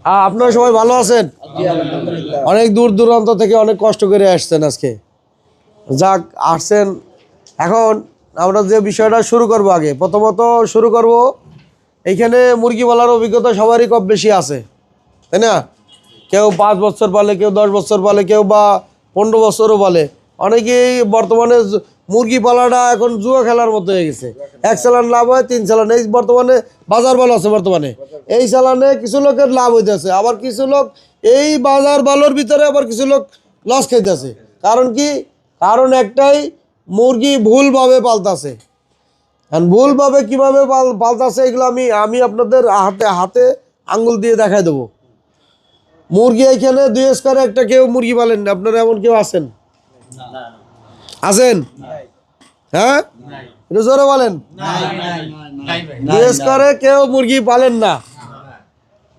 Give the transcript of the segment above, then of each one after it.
আপনারা সবাই ভালো আছেন? অনেক দূর দূরান্ত থেকে অনেক কষ্ট করে আসছেন আজকে। যাক আসছেন। এখন আমরা যে বিষয়টা শুরু করব, আগে প্রথমত শুরু করব, এইখানে মুরগি পালার অভিজ্ঞতা সবারই কম বেশি আছে, তাই না? কেউ 5 বছর পালে, কেউ 10 বছর পালে, কেউ বা 15 বছরও পালে। অনেকেই বর্তমানে মুরগি পালাটা এখন জুয়া খেলার মতো হয়ে গেছে। 1 চালান লাভ হয়, 3 চালান। এই বর্তমানে বাজার ভালো আছে, বর্তমানে এই চালানে কিছু লোকের লাভ হইতেছে, আবার কিছু লোক এই বাজার ভালোর ভিতরে আবার কিছু লোক লস খাইতেছে। কারণ কি? কারণ একটাই, মুরগি ভুলভাবে পালতাছে। কারণ ভুলভাবে কীভাবে পালতাছে এগুলো আমি আপনাদের হাতে আঙ্গুল দিয়ে দেখাই দেবো। মুরগি এখানে 2 স্কোয়ারে একটা কেউ মুরগি পালেন না? আপনারা এমন কেউ আছেন? আছেন? হ্যাঁ, একটু জোরে বলেন। 2 স্কোয়ারে কেউ মুরগি পালেন না?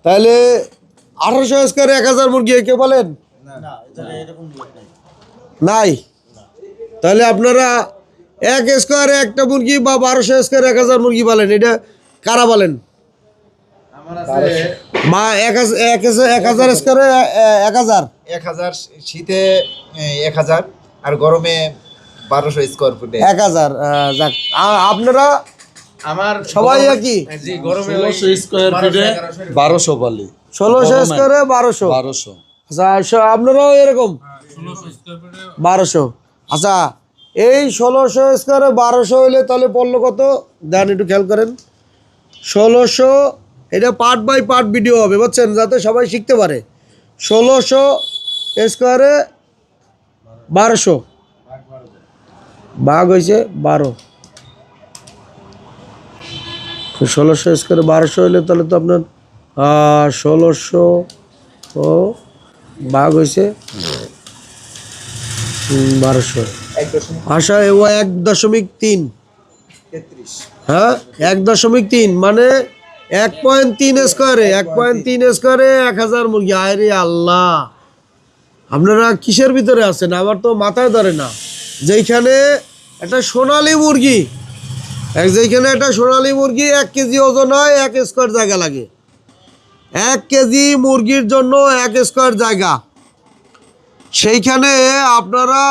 তাহলে 1800 স্কোয়ারে 1000 মুরগি কেউ পালেন? নাই। তাহলে আপনারা 1 স্কোয়ারে একটা মুরগি বা 1200 স্কোয়ারে 1000 মুরগি পালেন, এটা কারা পালেন? মা 1000 স্কোয়ারে 1000 শীতে 1000 আর গরমে 1200 স্কোয়ার ফুটে 1000। যাক, আপনারা আমার সবাই একই? জি, গরমে 1600 স্কয়ার ফিটে 1200 পালি। 1600 স্কোয়ারে 1200। 1200। আচ্ছা, আপনারাও এরকম 1200। আচ্ছা, এই 1600 স্কোয়ারে 1200 হইলে তাহলে পড়লো কত? দেন একটু খেয়াল করেন। 1600, এটা পার্ট বাই পার্ট ভিডিও হবে, বুঝছেন, যাতে সবাই শিখতে পারে। 1600 স্কোয়ারে 1200 ভাগ হয়েছে 12। 1600 স্কোয়ারে 1200 হইলে তাহলে তো আপনার 1600 ও ভাগ হয়েছে 1200। আশা ও 1.3। হ্যাঁ, 1.3 মানে 1.3 স্কোয়ারে 1.3 স্কোয়ারে 1000 মুরগি। আরে আল্লাহ, আপনারা কিসের ভিতরে আছেন? আমার তো মাথায় ধরে না। যেইখানে একটা সোনালী মুরগি, যেইখানে একটা সোনালী মুরগি 1 কেজি ওজন হয়, 1 স্কোয়ার জায়গা লাগে। 1 কেজি মুরগির জন্য 1 স্কোয়ার জায়গা। সেইখানে আপনারা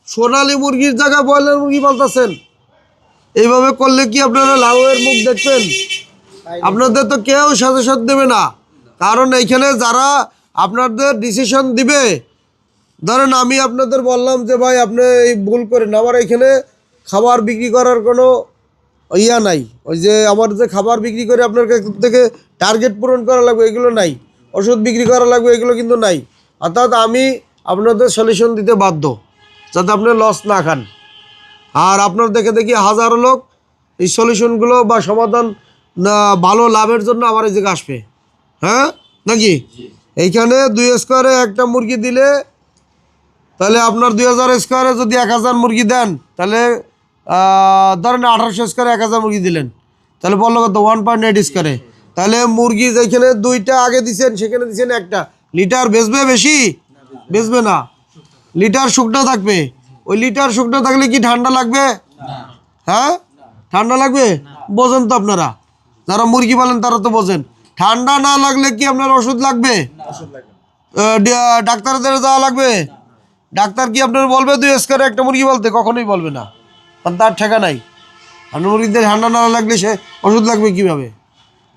সোনালী মুরগির জায়গায় ব্রয়লার মুরগি পালতেছেন। এইভাবে করলে কি আপনারা লাভের মুখ দেখবেন? আপনাদের তো কেউ সাজেশন দেবে না। কারণ এইখানে যারা আপনাদের ডিসিশন দিবে, ধরেন আমি আপনাদের বললাম যে ভাই আপনি এই ভুল করেন, আমার এখানে খাবার বিক্রি করার কোনো ইয়া নাই। ওই যে আমার যে খাবার বিক্রি করে আপনার কাছ থেকে টার্গেট পূরণ করা লাগবে এগুলো নাই, ওষুধ বিক্রি করা লাগবে এগুলো কিন্তু নাই। অর্থাৎ আমি আপনাদের সলিউশন দিতে বাধ্য, যাতে আপনি লস না খান। আর আপনার দেখে দেখি হাজারো লোক এই সলিউশনগুলো বা সমাধান না ভালো লাভের জন্য আমার এই জায়গায় আসবে। হ্যাঁ নাকি? এইখানে 2 স্কোয়ারে একটা মুরগি দিলে তাহলে আপনার 2000 স্কোয়ারে যদি 1000 মুরগি দেন, তাহলে ধরেন 1800 স্কোয়ারে 1000 মুরগি দিলেন, তাহলে বললো কত? 1.8 স্কোয়ারে। তাহলে মুরগি যেখানে 2টা আগে দিচ্ছেন সেখানে দিচ্ছেন 1টা। লিটার বেচবে? বেশি বেচবে না, লিটার শুকনো থাকবে। ওই লিটার শুকনো থাকলে কি ঠান্ডা লাগবে? হ্যাঁ, ঠান্ডা লাগবে? বোঝেন তো আপনারা, যারা মুরগি পালেন তারা তো বোঝেন। ঠান্ডা না লাগলে কি আপনার ওষুধ লাগবে? ডাক্তারদের যাওয়া লাগবে? ডাক্তার কি আপনার বলবে 2 স্কোয়ারে একটা মুরগি বলতে? কখনোই বলবে না, কারণ তার ঠেকা নাই। আর মুরগিদের ঠান্ডা না লাগলে সে ওষুধ লাগবে কীভাবে?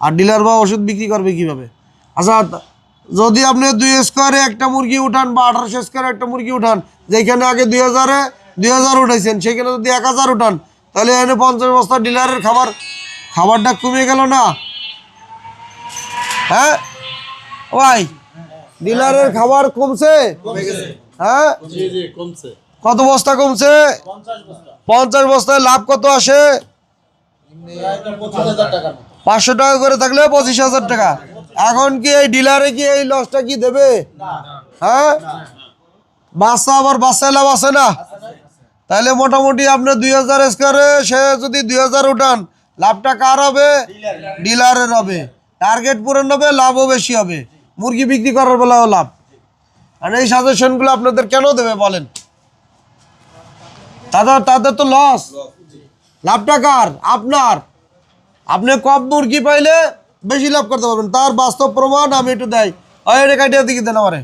আর ডিলার বা ওষুধ বিক্রি করবে কীভাবে? আচ্ছা, যদি আপনি 2 স্কোয়ারে একটা মুরগি উঠান বা 1800 স্কোয়ারে একটা মুরগি উঠান, যেখানে আগে 2000 উঠাইছেন সেখানে যদি 1000 উঠান, তাহলে এখানে 50 বস্তা ডিলারের খাবারটা কমে গেল না? হ্যাঁ ভাই, ডিলারের খাবার কমছে? হ্যাঁ, কত বস্তা কমছে? 50 বস্তায় লাভ কত আসে? 500 টাকা করে থাকলে 25,000 টাকা। এখন কি এই ডিলারে কি এই লসটা কি দেবে? হ্যাঁ, বাচ্চা আবার বাচ্চায় লাভ আছে না? তাহলে মোটামুটি আপনি 2000 স্কোয়ারে সে যদি 2000 উঠান, লাভটা কার হবে? ডিলারের হবে। টার্গেট পূরণ হবে, লাভও বেশি হবে, মুরগি বিক্রি করার বেলাও লাভ। আর এই সাজেশনগুলো আপনাদের কেন দেবে বলেন? তাদের তো লস, লাভটা কার? আপনার। আপনি কম মুরগি পাইলে বেশি লাভ করতে পারবেন, তার বাস্তব প্রমাণ আমি একটু দেই। ওই এটা কাটিয়ে দিকে দেন আমারে,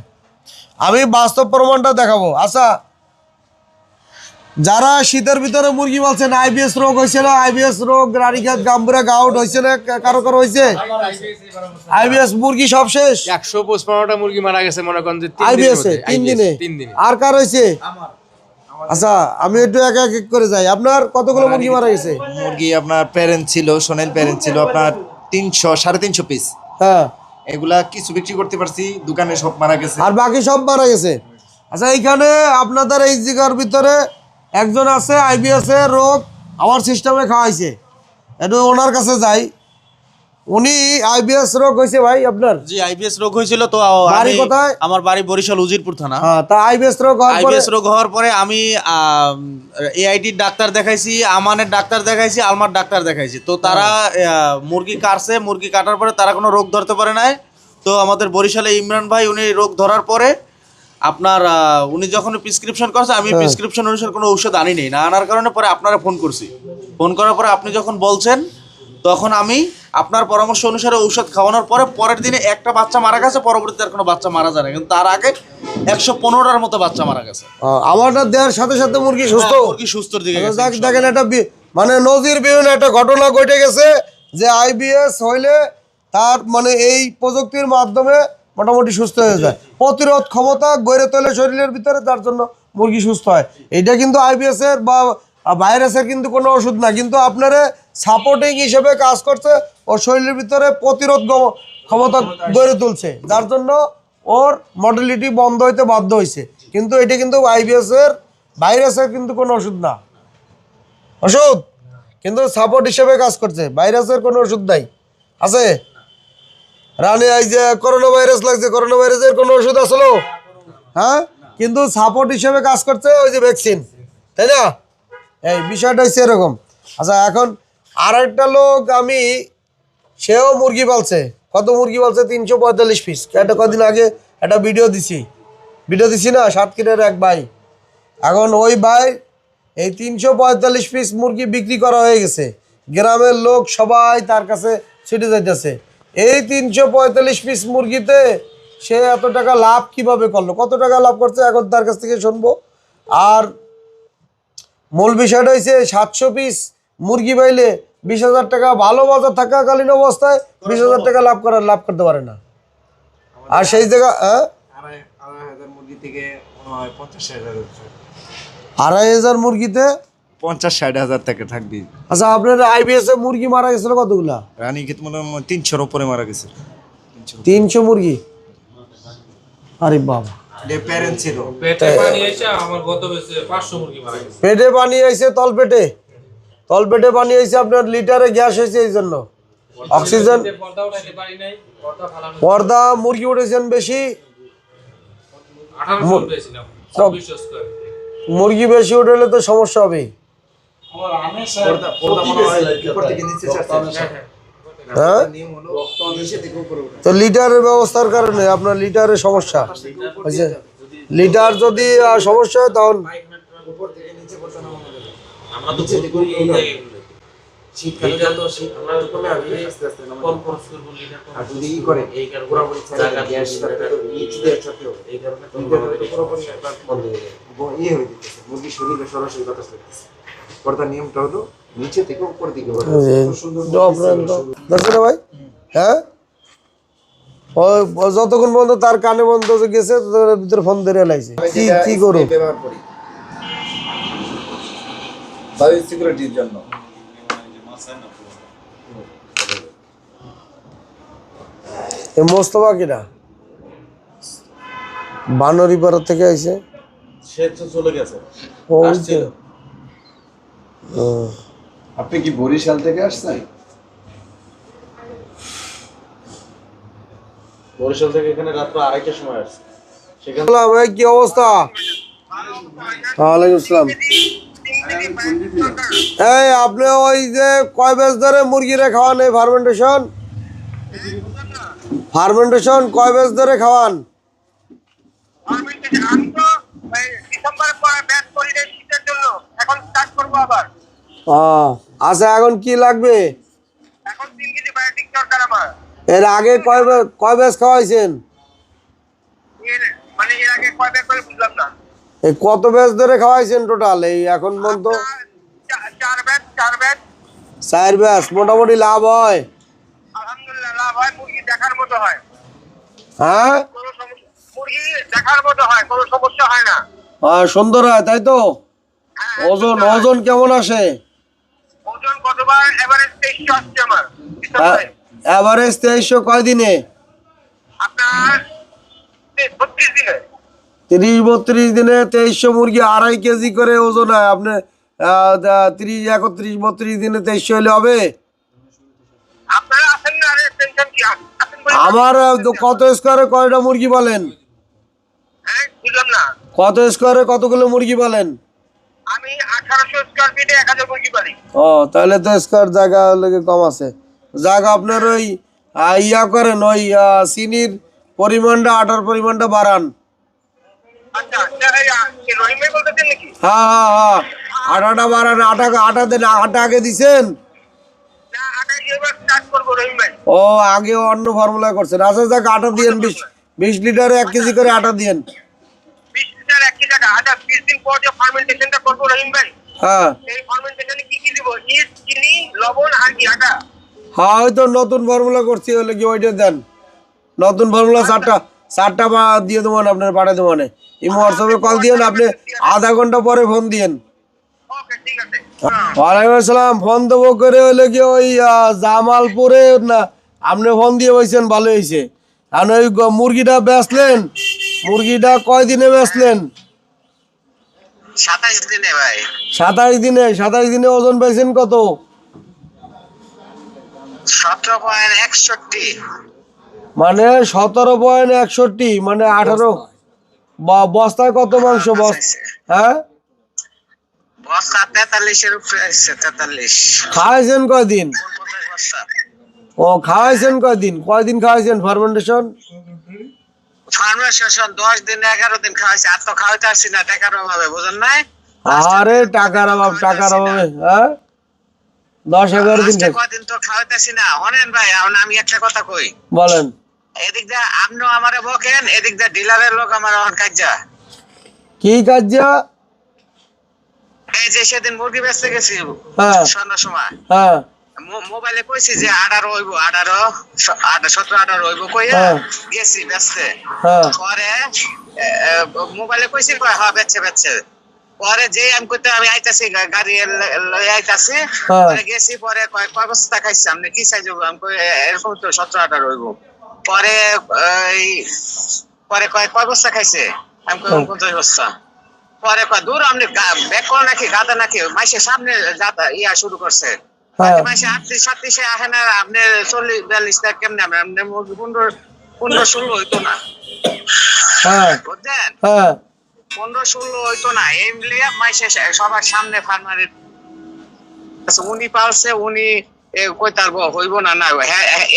আমি বাস্তব প্রমাণটা দেখাবো। আচ্ছা, যারা শীতের ভিতরে মুরগি বলছেন আইবিএস রোগ হয়েছে না, আইবিএস রোগ, রানীক্ষেত গাম্বুরা গাউট হয়েছে না, কারো কারো হয়েছে আইবিএস? মুরগি সব শেষ, 155টা মুরগি মারা গেছে মনে করেন যে আইবিএস 3 দিনে। আর কার হয়েছে? আচ্ছা, আমি একটু এক এক করে যাই। আপনার কতগুলো মুরগি মারা গেছে? মুরগি আপনার প্যারেন্ট ছিল, সোনেল প্যারেন্ট ছিল আপনার 300-350 পিস। হ্যাঁ, এগুলা কিছু বিক্রি করতে পারছি, দোকানে সব মারা গেছে। আর বাকি সব মারা গেছে। আচ্ছা, এইখানে আপনাদের এই জায়গার ভিতরে একজন আছে আইবিএস এর রোগ আমার সিস্টেমে খাওয়াইছে, একটু ওনার কাছে যাই। উনি আইবিএস রোগ হয়েছে ভাই আপনার? জি, আইবিএস রোগ হয়েছিল তো। বাড়ি কোথায়? আমার বাড়ি বরিশাল উজিরপুর থানা। হ্যাঁ, তা আইবিএস রোগ হওয়ার পরে আইবিএস রোগ হওয়ার পরে আমি এআইটির ডাক্তার দেখাইছি, আমানের ডাক্তার দেখাইছি, আলমার ডাক্তার দেখাইছি। তো তারা মুরগি কাটছে, মুরগি কাটার পরে তারা কোনো রোগ ধরতে পারে নাই। তো আমাদের বরিশালে ইমরান ভাই উনি রোগ ধরার পরে আপনার উনি যখন প্রেসক্রিপশন করছে, আমি প্রেসক্রিপশন অনুসারে কোনো ঔষধ আনি নেই, না আনার কারণে পরে আপনারা ফোন করছি। ফোন করার পরে আপনি যখন বলছেন, তখন আমি আপনার পরামর্শ অনুসারে ঔষধ খাওয়ানোর পরে পরের দিনে একটা বাচ্চা মারা গেছে, পরবর্তীতে আর কোনো বাচ্চা মারা যায় না। কিন্তু তার আগে 115টার মতো বাচ্চা মারা গেছে। আমারটা দেওয়ার সাথে সাথে মুরগি সুস্থ, মুরগি সুস্থর দিকে গেছে। দেখেন একটা মানে নজির বিহীন একটা ঘটনা ঘটে গেছে যে আইবিএস হইলে তার মানে এই প্রযুক্তির মাধ্যমে মোটামুটি সুস্থ হয়ে যায়, প্রতিরোধ ক্ষমতা গড়ে তোলে শরীরের ভিতরে, তার জন্য মুরগি সুস্থ হয়। এটা কিন্তু আইবিএস এর বা ভাইরাসের কিন্তু কোনো ওষুধ না, কিন্তু আপনারা সাপোর্টিং হিসেবে কাজ করছে, ওর শরীরের ভিতরে প্রতিরোধ ক্ষমতা গড়ে তুলছে, যার জন্য ওর মর্টালিটি বন্ধ হইতে বাধ্য হয়েছে। কিন্তু এটা কিন্তু আইবিএস এর ভাইরাসের কিন্তু কোনো ওষুধ না, ওষুধ কিন্তু সাপোর্ট হিসেবে কাজ করছে, ভাইরাসের কোনো ওষুধ নাই। আছে রানী, এই যে করোনা ভাইরাস লাগছে, করোনা ভাইরাসের কোনো ওষুধ আসলো? হ্যাঁ, কিন্তু সাপোর্ট হিসেবে কাজ করছে ওই যে ভ্যাকসিন, তাই না? এই বিষয়টা হচ্ছে এরকম। আচ্ছা, এখন আর একটা লোক আমি, সেও মুরগি পালছে। কত মুরগি পালছে? 345 পিস। একটা কদিন আগে একটা ভিডিও দিছি না, সাতক্ষীরার এক ভাই। এখন ওই ভাই এই 345 পিস মুরগি বিক্রি করা হয়ে গেছে, গ্রামের লোক সবাই তার কাছে ছুটে যাইতেছে। এই 345 পিস মুরগিতে সে এত টাকা লাভ কিভাবে করলো, কত টাকা লাভ করছে এখন তার কাছ থেকে শুনবো। আর মূল বিষয়টা হচ্ছে 700 পিস মুরগি পাইলে 20,000 টাকা, ভালো বাজার থাকাকালীন অবস্থায় 20,000 টাকা লাভ করতে পারে না। আর সেই জায়গা 2,500 মুরগি থেকে 2,500 মুরগিতে 50-60 হাজার টাকা থাকবে। আচ্ছা, আপনার আইবিএস এ মুরগি মারা গেছিল কতগুলা? রানীক্ষেত মনে হয় 300-র উপরে মারা গেছে। 300 মুরগি? আরে বাবা, প্যারেন্ট ছিল। পেটে পানি এসে আমার গত বছর 500 মুরগি মারা গেছে। পেটে পানি আইছে, তলপেটে পানি আইছে, আপনার লিটারে গ্যাস হয়েছে, এই জন্য অক্সিজেন পর্দা উঠাইতে পারি নাই, পর্দা ফালানো, পর্দা মুরগি উঠেছেন বেশি, 1800 পেয়েছিলাম 26 স্কয়ার। মুরগি বেশি উঠলে তো সমস্যা হবে। পর্দা মনে হয় উপর থেকে নিচে যাচ্ছে। হ্যাঁ, নিয়ম হলো নিচে থেকে উপরে ওঠে। তো লিটারের ব্যবস্থার কারণে আপনার লিটারের সমস্যা হয়েছে। লিটার যদি সমস্যা হয় তখন উপর থেকে নিচে পড়তে নামানো যাবে। আমরা তো ভুল করি এই জায়গায়। শীতকালে তো শীত আমরা কমে আসবে আস্তে আস্তে নামানো কম যাবে। খরচ করব লিটার কম। আর যদি করে এই কারণে পুরোপুরি জায়গা গ্যাস থাকতে তো নিচে দিয়ে থাকতে হবে। এই কারণে পুরোপুরি আপনার বন্ধ হয়ে যাবে। ইয়ে হয়ে যেতেছে, মুরগির শরীরে সরাসরি বাতাস লাগতেছে। পর্দার নিয়মটা হলো নিচে থেকে উপর দিকে বাতাস। কত সুন্দর দেখছেন ভাই? হ্যাঁ, ও যতক্ষণ পর্যন্ত তার কানে বন্ধ গেছে ততক্ষণের ভিতরে ফোন ধরে লাইছে। কি করো? ব্যবহার করি বায়ু সিকিউরিটির জন্য। মোস্তফা কিনা বানরিপাড়া থেকে আইছে, সে তো চলে গেছে। ও আসছিল। আপনি কি বরিশাল থেকে আসছেন? বরিশাল থেকে এখানে রাত্র 2:30টার সময় আসছে। সেখানে ভাই কি অবস্থা? ওয়ালাইকুম আসসালাম। এই আপনি ওই যে কয় বেজ ধরে মুরগিরে খাওয়ান এই ফার্মেন্টেশন কয় বেজ ধরে খাওয়ান? আমি তো ডিসেম্বরের পরে ব্যাচ করি রে শীতের জন্য, এখন স্টার্ট করবো আবার। আচ্ছা, এখন কি লাগবে? এখন 3 কেজি বায়োটিক দরকার আমার। এর আগে কয় বেজ খাওয়াইছেন? মানে এর আগে কয় ব্যাগ করে বুঝলাম না। এই কত ব্যাচ ধরে খাওয়াইছেন টোটাল এই এখন পর্যন্ত? চার ব্যাগ 4 ব্যাচ। মোটামুটি লাভ হয়? আলহামদুলিল্লাহ লাভ হয়, মুরগি দেখার মতো হয়, হ্যাঁ, কোনো সমস্যা, মুরগি দেখার মতো হয়, কোনো সমস্যা হয় না। সুন্দর হয় তাই তো? হ্যাঁ, ওজন ওজন কেমন আসে? ওজন গতবার এভারেজ 2300 আসছে আমার। এভারেজ 2300 কয় দিনে? আপনার 32 দিনে। 30-32 দিনে 2300 মুরগি 2.5 কেজি করে ওজন হয়। আপনি 31-32 দিনে 2300 হলে হবে? আপনারা আছেন না, আরে টেনশন কি আছেন বলে? আমার কত স্কোয়ারে কয়টা মুরগি বলেন? হ্যাঁ, বুঝলাম না। কত স্কোয়ারে কতগুলো মুরগি বলেন? আমি 1800 স্কয়ার ফিটে 1000 মুরগি পালি। ও তাহলে তো স্কোয়ার জায়গা লেগে কম আছে। জায়গা আপনার ওই ইয়া করেন, ওই চিনির পরিমাণটা, আটার পরিমাণটা বাড়ান। আচ্ছা, এই রহিম ভাই বলতেছেন নাকি? হ্যাঁ হ্যাঁ হ্যাঁ, আটাটা বাড়ান। আটা দেন। আটা আগে দিছেন? না, আগে এবার স্টার্ট করবো রহিম ভাই। ও আগে অন্য ফর্মুলা করছেন। আচ্ছা যাক, আটা দিয়েন 20 লিটারে 1 কেজি করে আটা দিয়েন। 20 লিটার 1 কেজি টাকা। আচ্ছা, 20 দিন পর যে ফার্মেন্টেশনটা করবো রহিম ভাই, হ্যাঁ এই ফার্মেন্টেশনে কি কি দিব? ইস্ট, চিনি, লবণ আর কি আটা? হ্যাঁ, ওই তো নতুন ফর্মুলা করছি, হলে কি ওইটা দেন। নতুন ফর্মুলা 4টা দিয়ে দেবেন, আপনার পাঠিয়ে দেবেন। ইমো হোয়াটসঅ্যাপে কল দিয়েন, আপনি আধা ঘন্টা পরে ফোন দিয়েন। ওকে, ঠিক আছে। ওয়ালাইকুম আসসালাম। ফোন দেবো করে হলে কি ওই জামালপুরে না, আপনি ফোন দিয়ে বলছেন, ভালো হয়েছে। আর ওই মুরগিটা বেচলেন, মুরগিটা কয় দিনে বেচলেন? 27 দিনে ভাই। 27 দিনে ওজন পাইছেন কত? 17.61। মানে 17.61, মানে 18 বস্তায় কত মাংস? হ্যাঁ, বস্তা 43 এর উপরে আসছে। 43 খাওয়াইছেন কয়দিন? 50 বস্তা। ও খাওয়াইছেন কয়দিন? খাওয়াইছেন ফার্মেন্টেশন? ফার্মেন্টেশন 10 দিন 11 দিন খাওয়াইছে। আর তো খাওয়াইতে আসছি না, টাকার অভাবে, বুঝেন নাই? আরে টাকার অভাবে, হ্যাঁ 10-11 দিন আজকে কদিন তো খাওয়াইতেছি না। হনেন ভাই, এখন আমি একটা কথা কই, বলেন। এদিক দিয়ে আপনিও আমারে বকেন, এদিক দিয়ে ডিলারের লোক আমার অন কাজা। কি কাজ? এই যে সেদিন মুরগি বেচতে গেছি হ্যাঁ সন্ধ্যার সময়, হ্যাঁ মোবাইলে কইছি যে 18 হইব, 17-18 হইব কইয়া হ্যাঁ। গেছি বেচতে। হ্যাঁ পরে মোবাইলে কইছি হ্যাঁ বেচছে। পরে যে আমি কইতে আমি আইতাছি, গাড়ি লই আইতাছি, হ্যাঁ। পরে গেছি, পরে কয় বস্তা খাইছি আপনি? কি সাইজ হইব? আমি কই এরকম তো 17-18 হইব। পরে পরে কয় বস্তা খাইছে? আমি কই 50 বস্তা। পরে কয় দূর আপনি ব্যাক করেন নাকি, গাদা নাকি? মাইসের সামনে ইয়া শুরু করছে। হ্যাঁ। মাইসে 38-37 আসে না, আপনি 40-42 টাকা কেমনে? আপনি মুরগি 15-16 হইতো না, হ্যাঁ বুঝছেন? হ্যাঁ 15-16 হইতো না। এমনি মাইসে সবার সামনে ফার্মারের উনি পালছে, উনি কই তার হইব না না।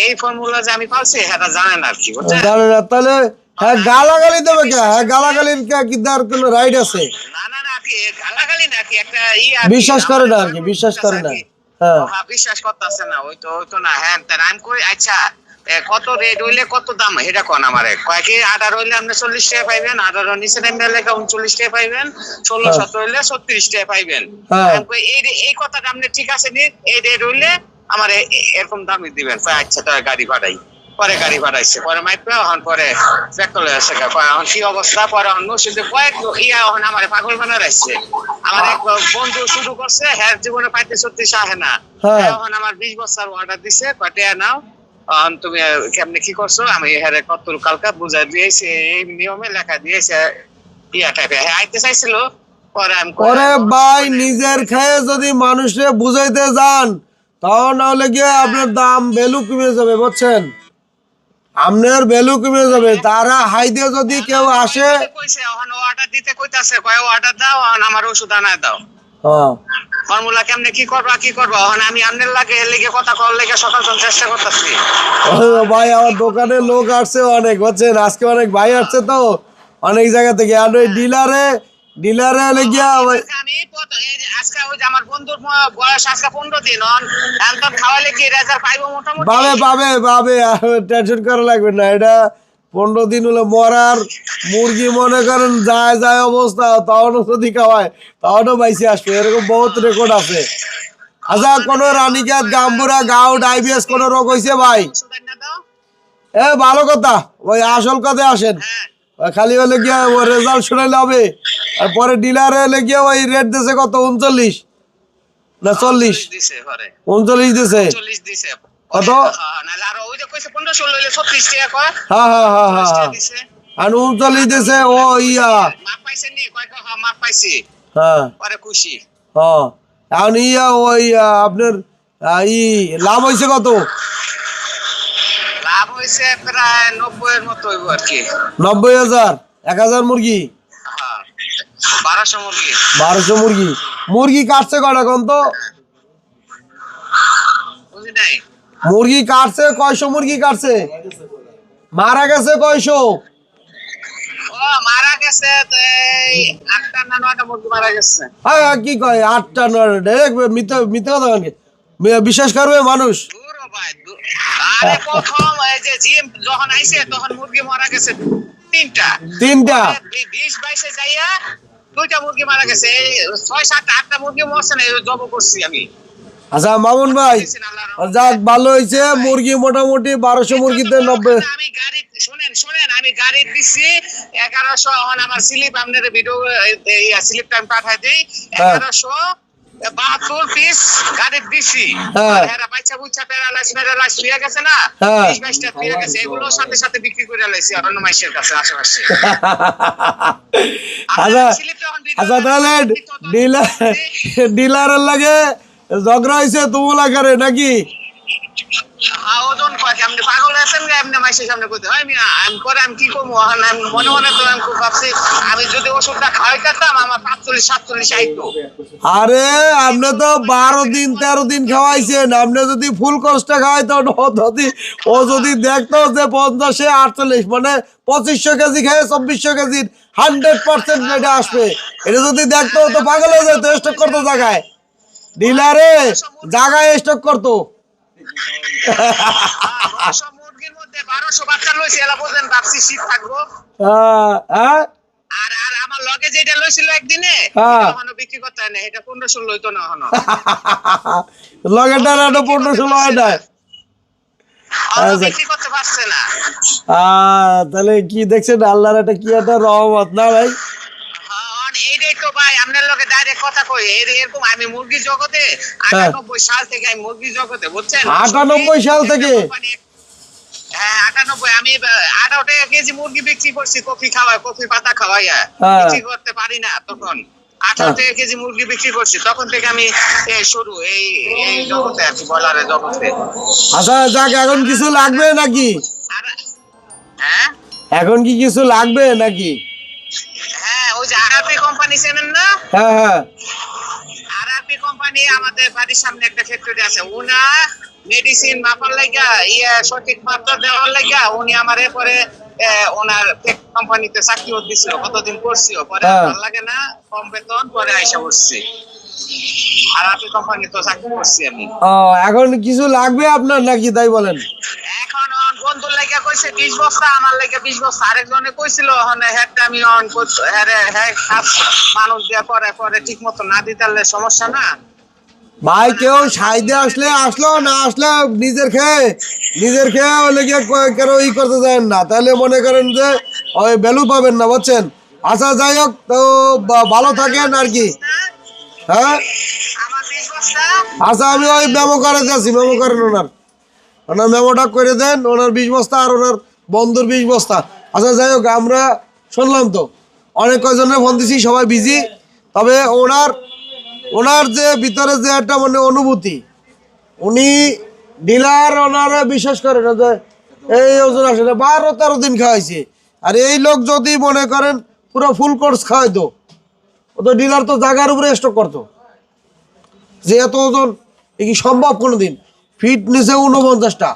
এই ফর্মুলা যে আমি পালছি এটা জানেন আর কি, বুঝছেন? জানেন না তাহলে? হ্যাঁ, গালাগালি দেবে কে? হ্যাঁ, গালাগালির কি তার কোনো রাইট আছে? না না না, কি গালাগালি নাকি একটা বিশ্বাস করে না আর কি, বিশ্বাস করে না। হ্যাঁ বিশ্বাস করতেছে না, হইতো না। হ্যাঁ, তার আমি কই আচ্ছা কত রেট হইলে কত দাম এটা কোন আমারে? কয় কি 18 হইলে আপনি 40 টাকা পাইবেন, 18 নিচে নামলে লেখা 39 টাকা পাইবেন, 16-17 হইলে 36 টাকা পাইবেন। হ্যাঁ। আমি কই এই কথাটা আপনি ঠিক আছে নি? এই রেট হইলে আমারে এরকম দামই দিবেন। কয় আচ্ছা তাহলে গাড়ি ভাড়াই। পরে গাড়ি ভাড়াইছে, পরে মাইপে এখন পরে পেট্রোলে আসে। কয় এখন কি অবস্থা? পরে এখন নসিদে কয়েক এখন আমারে পাগল বানা রাখছে। আমার এক বন্ধু শুরু করছে, হ্যাঁ জীবনে 35-36 আসে না। হ্যাঁ। এখন আমার 20 বছর অর্ডার দিছে, কয়টা নাও তুমি কেমনে কি করছো? আমি হ্যাঁ কত কালকা বুঝাই দিয়েছি, এই নিয়মে লেখা দিয়েছে ইয়া টাইপে। হ্যাঁ আইতে চাইছিল, পরে আমি ওরে ভাই, নিজের খেয়ে যদি মানুষে বুঝাইতে যান, তখন হলে গিয়ে আপনার দাম ভ্যালু কমে যাবে, বুঝছেন? আপনার ভ্যালু কমে যাবে। তারা হাইদে যদি কেউ আসে, কইছে এখন অর্ডার দিতে কইতাছে, কয় অর্ডার দাও, এখন আমার ওষুধ আনায় দাও। হ্যাঁ ফর্মুলা কেমনে কি করবা এখন আমি আপনার লাগে লেগে কথা কল লেগে সকাল থেকে চেষ্টা করতেছি। ও ভাই, আমার দোকানে লোক আসছে অনেক, বুঝছেন? আজকে অনেক ভাই আসছে তো অনেক জায়গা থেকে। আর ওই ডিলারে হলে গিয়া আমি আজকে ওই যে আমার বন্ধুর বয়স আজকে 15 দিন, এখন খাওয়ালে কি রেজাল্ট পাইবো মোটামুটি? পাবে টেনশন করা লাগবে না। এটা 15 দিন হলে মরার মুরগি মনে করেন যায় যায় অবস্থা, তাহলে যদি খাওয়ায় তাহলে বাইসে আসবে, এরকম বহুত রেকর্ড আছে। আচ্ছা, কোনো রানীঘাট, গাম্বুরা, গাউট, আইবিএস কোনো রোগ হয়েছে ভাই? এ ভালো কথা, ওই আসল কথায় আসেন। ওই খালি হলে গিয়ে রেজাল্ট শুনাইলে হবে, আর পরে ডিলারে হলে গিয়ে ওই রেট দিছে কত, 39 না 40? 39 দিছে। কত? হ্যাঁ হ্যাঁ হ্যাঁ হ্যাঁ হ্যাঁ, আর 39 দিছে ও ইয়া। হ্যাঁ হ্যাঁ, এখন ইয়া ওই আপনার ই লাভ হয়েছে কত? লাভ হয়েছে প্রায় 90 এর মতো হইব আর কি। 90,000, 1000 মুরগি, 1200 মুরগি। 1200 মুরগি। মুরগি কাটছে কটা কোন তো? বুঝি নাই। মুরগি কাটছে কয়শো? মুরগি কাটছে, মারা গেছে কয়শো? ও মারা গেছে তো এই 8টা না 9টা মুরগি মারা গেছে। হ্যাঁ, কি কয় 8টা 9টা? মিথ্যা মিথ্যা কথা কেন? বিশ্বাস করবে মানুষ? দূর ও ভাই, আরে প্রথম এই যে জিএম যখন আইছে তখন মুরগি মারা গেছে 3টা। 3টা? 20-22 এ যাইয়া 2টা মুরগি মারা গেছে। এই 6-7-8টা মুরগি মরছে না, এই জব করছি আমি। আচ্ছা মামুন ভাই, যাক ভালো হয়েছে, মুরগি মোটামুটি 1200 মুরগিতে 90। আমি গাড়ি শুনেন আমি গাড়ি দিছি 1100। এখন আমার স্লিপ আপনার ভিডিও স্লিপটা আমি পাঠাই দেই। 1172 পিস গাড়ি দিছি। হ্যাঁ। এরা বাচ্চা বুচ্চা প্যারালাইজ লিয়ে গেছে না, হ্যাঁ। 20-22টা লিয়ে গেছে। এগুলো সাথে সাথে বিক্রি করে লাইছি অন্য মাইশের কাছে আশেপাশে। আচ্ছা আচ্ছা, তাহলে ডিলারের লাগে ঝগড়া হয়েছে তুমুলা করে নাকি? ওজন কয় আপনি পাগল আছেন না? আপনি মাইশের সামনে কইতে হয় আমি করে আমি কি করবো? আমি মনে মনে তো আমি খুব ভাবছি আমি যদি ওষুধটা খাওয়াই করতাম আমার 45-47 আইতো। আরে আপনি তো 12 দিন 13 দিন খাওয়াইছেন, আপনি যদি ফুল কোর্সটা খাওয়াইতেন, ও যদি দেখতো যে 50-এ 48 মানে 2500 কেজি খেয়ে 2400 কেজির 100% এটা আসবে, এটা যদি দেখতো তো পাগল হয়ে যেত, স্টক করতো জায়গায়, ডিলারে জায়গায় স্টক করতো। মুরগির মধ্যে 1200 বাচ্চা লইছে, এলা বলেন ভাবছি শীত থাকবো। হ্যাঁ, আর আর আমার লগে যেটা লইছিল একদিনে হ্যাঁ। এখনো বিক্রি করতে হয় না, এটা 1500 লইতো না এখনো। লগেটার 1500 হয় না। বিক্রি করতে পারছে না। তাহলে কি দেখছেন, আল্লাহর একটা কি একটা রহমত না ভাই? এইটাই তো ভাই আপনার লগে ডাইরেক্ট কথা কই, এরকম আমি মুরগি জগতে 98 সাল থেকে আমি মুরগি জগতে, বুঝছেন? 98 সাল থেকে? হ্যাঁ 98। আমি 18 টাকা কেজি মুরগি বিক্রি করছি, কফি খাওয়াই, কফি পাতা খাওয়াইয়া। হ্যাঁ। বিক্রি করতে পারি না তখন। 18 টাকা কেজি মুরগি বিক্রি করছি, তখন থেকে আমি শুরু এই এই জগতে আছি, বয়লারের জগতে। আচ্ছা যাক, এখন কিছু লাগবে নাকি? হ্যাঁ এখন কি কিছু লাগবে নাকি? হ্যাঁ, ওই যে আরআরপি কোম্পানি চেনেন না? হ্যাঁ হ্যাঁ, আরআরপি কোম্পানি আমাদের বাড়ির সামনে একটা ফ্যাক্টরি আছে। উনা মেডিসিন মাপার লাগা সঠিক মাত্রা দেওয়ার লাগা উনি আমার পরে ওনার কোম্পানিতে চাকরি দিছিল, কতদিন করছিও, পরে ভালো লাগে না, কম বেতন, পরে আইসা বসছি। আরআরপি কোম্পানি তো চাকরি করছি আমি। এখন কিছু লাগবে আপনার নাকি, তাই বলেন? এখন বন্ধুর লাগা কইছে 20 বস্তা, আমার লাগা 20 বস্তা। আরেকজনে কইছিল ওখানে হেডটা আমি অন করছি, হ্যাঁ মানুষ দিয়া পরে পরে ঠিক মতো না দিতালে সমস্যা না ভাই। কেউ সাইডে আসলে আসলো, না আসলে নিজের খেয়ে হলে গিয়ে কেন ই করতে যায় না, তাহলে মনে করেন যে ওই ভ্যালু পাবেন না, বুঝছেন? আচ্ছা যাই হোক, তো ভালো থাকেন আর কি। হ্যাঁ আমার 20 বস্তা। আচ্ছা, আমি ওই মেমো করে যাচ্ছি, মেমো করেন ওনার মেমোটা করে দেন, ওনার 20 বস্তা আর ওনার বন্ধুর 20 বস্তা। আচ্ছা যাই হোক, আমরা শুনলাম তো অনেক কয়জনের ফোন দিছি, সবাই বিজি। তবে ওনার যে ভিতরে যে একটা মানে অনুভূতি, উনি ডিলার ওনারা বিশ্বাস করে না যে এই ওজন আসে না, 12-13 দিন খাওয়াইছে। আর এই লোক যদি মনে করেন পুরো ফুল কোর্স খাওয়াইতো, ও তো ডিলার তো জায়গার উপরে স্টক করতো, যে এত ওজন এ কি সম্ভব কোনো দিন? ফিট নিচে 49টা,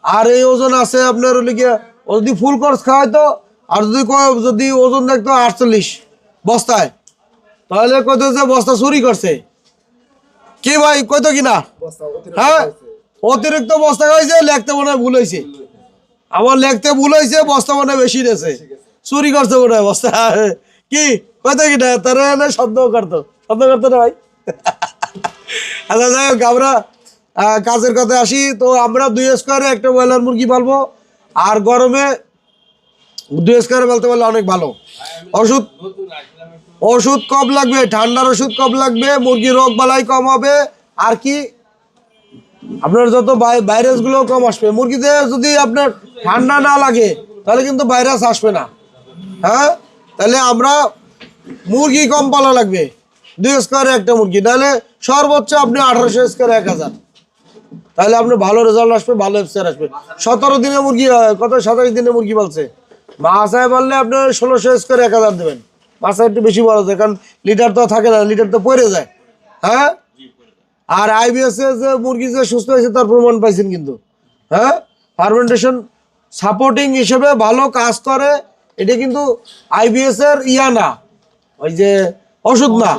আর এই ওজন আছে আপনার হলে গিয়ে, ও যদি ফুল কোর্স খাওয়াইতো আর যদি ওজন দেখতো 48 বস্তায়, তাহলে কইতো যে বস্তা চুরি করছে। কি ভাই কইতো কিনা? হ্যাঁ, অতিরিক্ত বস্তা খাইছে, লিখতে মনে হয় ভুল হয়েছে। আমার লিখতে ভুল হয়েছে, বস্তা মনে হয় বেশি দিয়েছে, চুরি করছে মনে হয় বস্তা। কি কত কিনা তারা না শব্দ করতো না ভাই। আচ্ছা যাই হোক, আমরা কাজের কথা আসি। তো আমরা 2 স্কোয়ারে একটা ব্রয়লার মুরগি পালবো, আর গরমে 2 স্কোয়ারে পালতে পারলে অনেক ভালো। ওষুধ কম লাগবে, ঠান্ডার ওষুধ কম লাগবে, মুরগির রোগ বালাই কম হবে, আর কি আপনার যত ভাইরাস গুলো কম আসবে। মুরগিতে যদি আপনার ঠান্ডা না লাগে তাহলে কিন্তু ভাইরাস আসবে না। হ্যাঁ, তাহলে আমরা মুরগি কম পালা লাগবে, 2 স্কোয়ারে একটা মুরগি, তাহলে সর্বোচ্চ আপনি 1800 স্কোয়ারে 1000, তাহলে আপনি ভালো রেজাল্ট আসবে, ভালো এফসিআর আসবে। 17 দিনে মুরগি কত 27 দিনে মুরগি পালছে, মাছায় পারলে আপনার 1600 স্কোয়ারে 1000 দেবেন। মাছায় একটু বেশি বড় যায়, কারণ লিটার তো থাকে না, লিটার তো পড়ে যায়। হ্যাঁ, আর আইবিএস এ যে মুরগি যে সুস্থ হয়েছে তার প্রমাণ পাইছেন কিন্তু। হ্যাঁ, ফার্মেন্টেশন সাপোর্টিং হিসেবে ভালো কাজ করে, এটা কিন্তু আইবিএস এর ইয়া না, ওই যে ওষুধ না,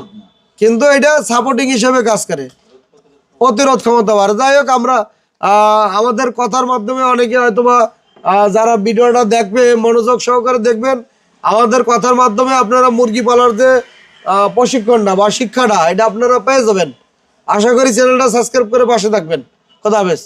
কিন্তু এটা সাপোর্টিং হিসেবে কাজ করে, প্রতিরোধ ক্ষমতা বাড়ে। যাই হোক, আমরা আমাদের কথার মাধ্যমে অনেকে হয়তোবা যারা ভিডিওটা দেখবে মনোযোগ সহকারে দেখবেন, আমাদের কথার মাধ্যমে আপনারা মুরগি পালার যে প্রশিক্ষণটা বা শিক্ষাটা এটা আপনারা পেয়ে যাবেন। আশা করি চ্যানেলটা সাবস্ক্রাইব করে পাশে থাকবেন। খোদা হাফেজ।